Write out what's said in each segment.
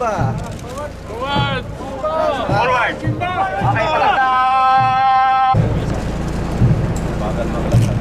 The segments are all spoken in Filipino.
dalawa. Forward! Forward! Okay, palata! Bagal maglasan.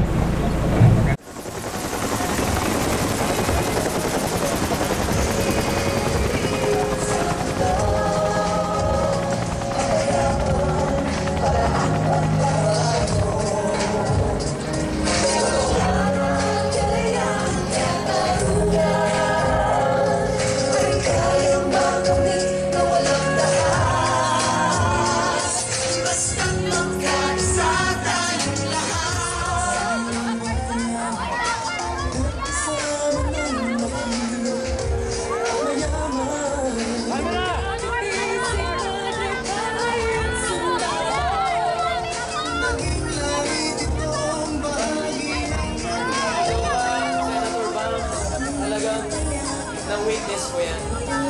Na-witness ko yan.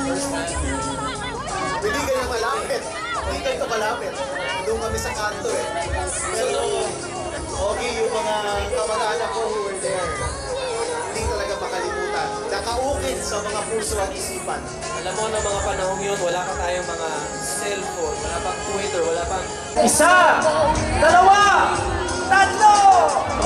First time. Hindi kayo malapit. Hindi kayo malapit. Doon kami sa kanto eh. Pero, okay, yung mga kamag-anak ko who were there, hindi talaga makalimutan. Nakaukit sa mga puso at isipan. Alam mo na mga panahon yun, wala pa tayong mga cellphone, wala pang Twitter, wala pang... Isa, dalawa, tatlo!